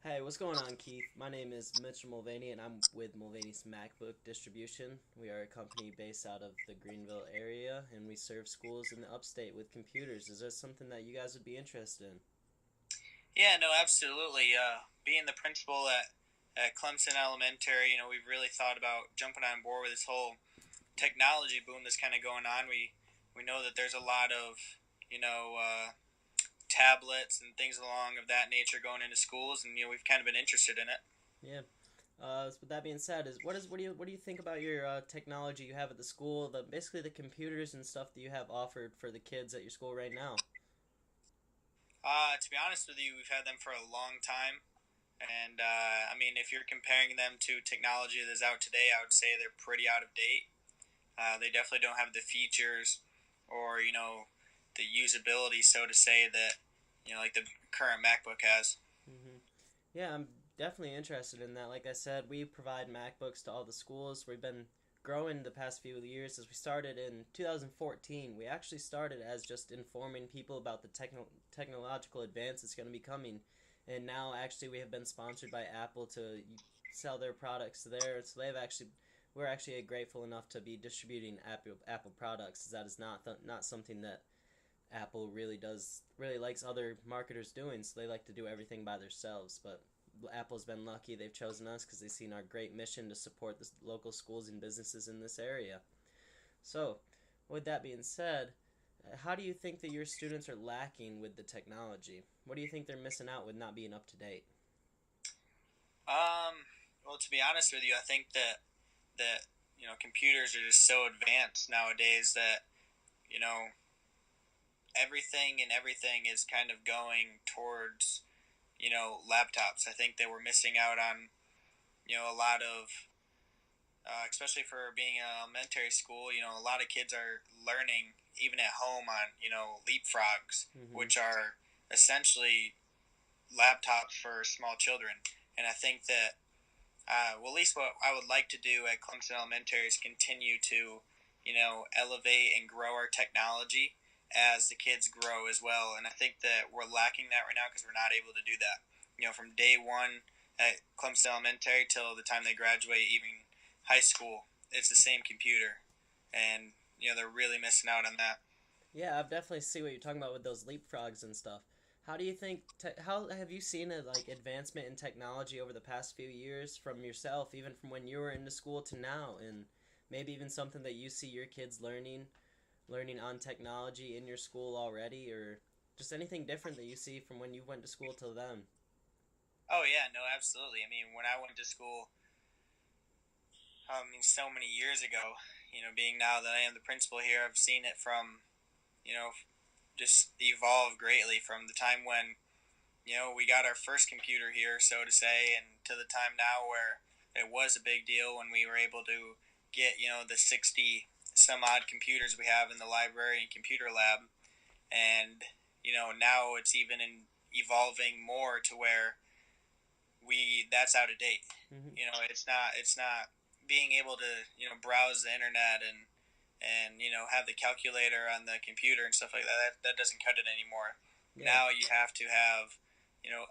Hey, what's going on, Keith? My name is Mitchell Mulvaney, and I'm with Mulvaney's MacBook Distribution. We are a company based out of the Greenville area, and we serve schools in the upstate with computers. Is that something that you guys would be interested in? Yeah, no, absolutely. Being the principal at Clemson Elementary, we've really thought about jumping on board with this whole technology boom that's kind of going on. We know that there's a lot of you know tablets and things along of that nature going into schools, and we've kind of been interested in it. Yeah. With that being said, what do you think about your technology you have at the school? Basically the computers and stuff that you have offered for the kids at your school right now. To be honest with you, we've had them for a long time. And I mean, if you're comparing them to technology that's out today, I would say they're pretty out of date. They definitely don't have the features or the usability, so to say, that like the current MacBook has. hmm Yeah, I'm definitely interested in that. Like I said, we provide MacBooks to all the schools. We've been growing the past few years as we started in 2014. We actually started as just informing people about the technological advance that's going to be coming. And now actually we have been sponsored by Apple to sell their products there. So we're actually grateful enough to be distributing Apple products. That is not something that Apple really likes other marketers doing, so they like to do everything by themselves. But Apple's been lucky; they've chosen us because they've seen our great mission to support the local schools and businesses in this area. So, with that being said, how do you think that your students are lacking with the technology? What do you think they're missing out with not being up to date? Well, to be honest with you, I think that computers are just so advanced nowadays that you know everything is kind of going towards laptops. I think they were missing out on a lot of especially for being an elementary school. A lot of kids are learning even at home on leapfrogs, Mm-hmm. which are essentially laptops for small children. And I think that well, at least what I would like to do at Clemson Elementary is continue to elevate and grow our technology as the kids grow as well. And I think that we're lacking that right now because we're not able to do that. From day one at Clemson Elementary till the time they graduate, even high school, it's the same computer, and they're really missing out on that. Yeah, I've definitely see what you're talking about with those leapfrogs and stuff. How do you think? How have you seen a advancement in technology over the past few years from yourself, even from when you were into school to now, and maybe even something that you see your kids learning on technology in your school already, or just anything different that you see from when you went to school to them? Oh yeah, no, absolutely. I mean, when I went to school, I mean, so many years ago, being now that I am the principal here, I've seen it from you know just evolve greatly from the time when we got our first computer here, so to say, and to the time now where it was a big deal when we were able to get, the 60 some odd computers we have in the library and computer lab. And, now it's even evolving more to where that's out of date. hmm It's not being able to, browse the internet and have the calculator on the computer and stuff like that doesn't cut it anymore. Yeah. Now you have to have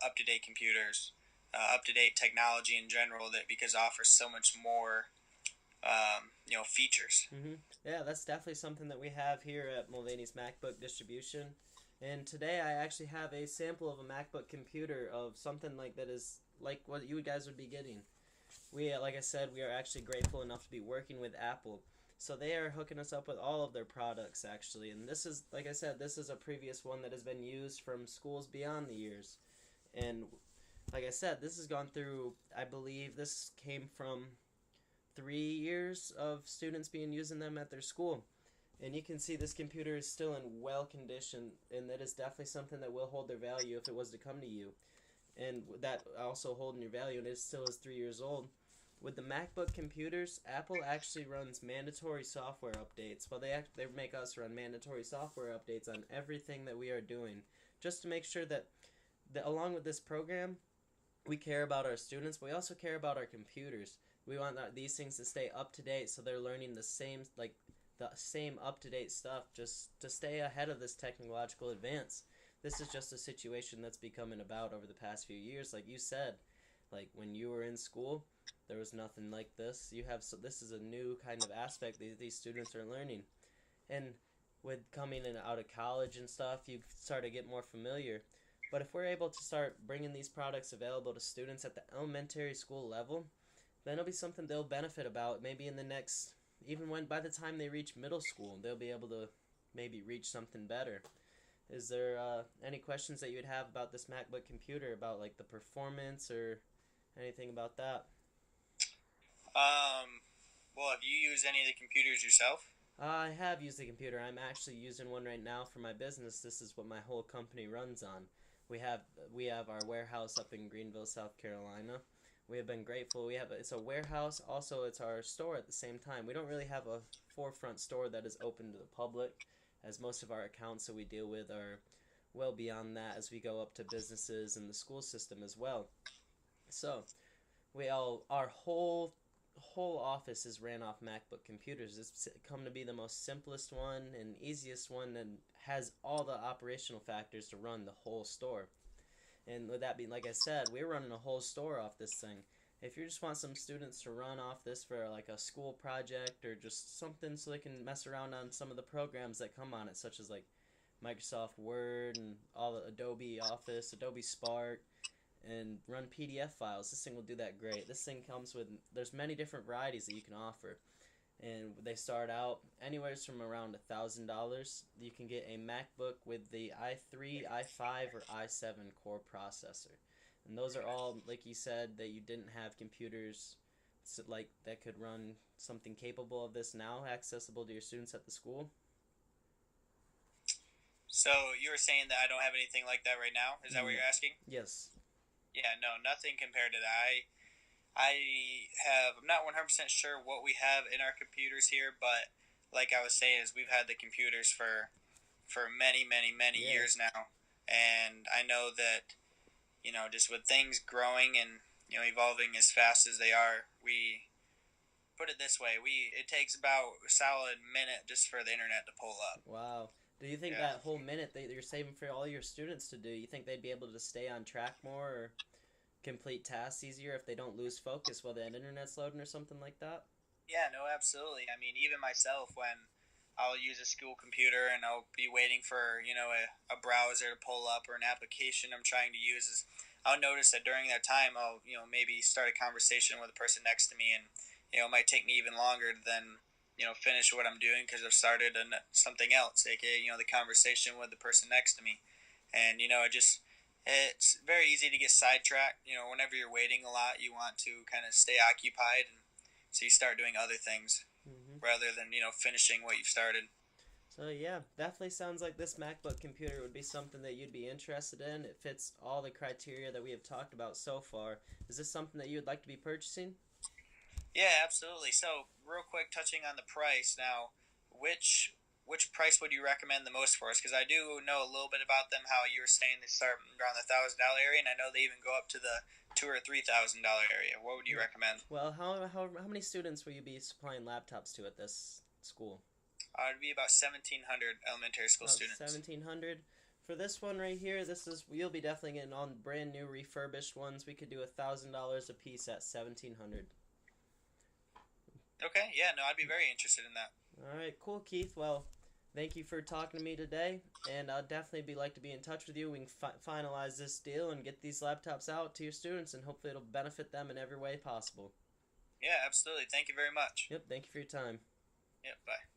up to date computers, up to date technology in general that because it offers so much more features. Yeah, that's definitely something that we have here at Mulvaney's MacBook distribution. And today I actually have a sample of a MacBook computer of something like that is like what you guys would be getting. Like I said, we are actually grateful enough to be working with Apple. So they are hooking us up with all of their products actually. And this is, like I said, this is a previous one that has been used from schools beyond the years. And like I said, this has gone through, I believe this came from 3 years of students being using them at their school. And you can see this computer is still in well condition, and that is definitely something that will hold their value if it was to come to you. And that also holding your value, and it still is 3 years old. With the MacBook computers, Apple actually runs mandatory software updates. Well, they make us run mandatory software updates on everything that we are doing, just to make sure that along with this program, we care about our students, but we also care about our computers. We want these things to stay up to date, so they're learning the same up to date stuff, just to stay ahead of this technological advance. this is just a situation that's becoming about over the past few years. Like you said, like when you were in school, there was nothing like this. This is a new kind of aspect these students are learning, and with coming in out of college and stuff, you start to get more familiar. But if we're able to start bringing these products available to students at the elementary school level, then it'll be something they'll benefit about. Maybe in the next, even when by the time they reach middle school, they'll be able to maybe reach something better. Is there any questions that you would have about this MacBook computer, about like the performance or anything about that? Well, have you used any of the computers yourself? I have used the computer. I'm actually using one right now for my business. This is what my whole company runs on. We have we have our warehouse up in Greenville, South Carolina. We have been grateful. It's a warehouse. Also, it's our store at the same time. We don't really have a forefront store that is open to the public, as most of our accounts that we deal with are well beyond that as we go up to businesses and the school system as well. So, our whole office is ran off MacBook computers. It's come to be the most simplest one and easiest one, and has all the operational factors to run the whole store. And with that being, like I said, we're running a whole store off this thing. If you just want some students to run off this for like a school project or just something so they can mess around on some of the programs that come on it, such as like Microsoft Word and all the Adobe Office, Adobe Spark, and run PDF files, this thing will do that great. This thing comes with, there's many different varieties that you can offer. And they start out anywhere from around $1,000. You can get a MacBook with the i3, i5, or i7 core processor. And those are all, like you said, that you didn't have computers like that could run something capable of this now, accessible to your students at the school. So you were saying that I don't have anything like that right now? Is that what you're asking? Yes. Yeah, no, nothing compared to that. I'm not 100% sure what we have in our computers here, but like I was saying, is we've had the computers for many, many, many years now, and I know that, just with things growing and evolving as fast as they are, we put it this way: it takes about a solid minute just for the internet to pull up. Wow. Do you think that whole minute that you're saving for all your students to do, you think they'd be able to stay on track more or complete tasks easier if they don't lose focus while the internet's loading or something like that? Yeah, no, absolutely. I mean, even myself, when I'll use a school computer and I'll be waiting for, a browser to pull up or an application I'm trying to use, I'll notice that during that time I'll, maybe start a conversation with the person next to me, and, it might take me even longer than, finish what I'm doing because I've started something else, aka, the conversation with the person next to me. And, it's very easy to get sidetracked. Whenever you're waiting a lot, you want to kind of stay occupied, and so you start doing other things rather than finishing what you've started. So yeah, definitely sounds like this MacBook computer would be something that you'd be interested in. It fits all the criteria that we have talked about so far. Is this something that you would like to be purchasing? Yeah, absolutely. So real quick, touching on the price now, which price would you recommend the most for us? Because I do know a little bit about them. How you were saying they start around the $1,000 area, and I know they even go up to the $2,000 or $3,000 area. What would you recommend? Well, how many students will you be supplying laptops to at this school? It'd be about 1,700 elementary school students. 1,700. For this one right here, you'll be definitely getting on brand new refurbished ones. We could do $1,000 a piece at 1,700. Okay, yeah, no, I'd be very interested in that. All right, cool, Keith. Well, thank you for talking to me today, and I'll definitely like to be in touch with you. We can finalize this deal and get these laptops out to your students, and hopefully it'll benefit them in every way possible. Yeah, absolutely. Thank you very much. Yep, thank you for your time. Yep, bye.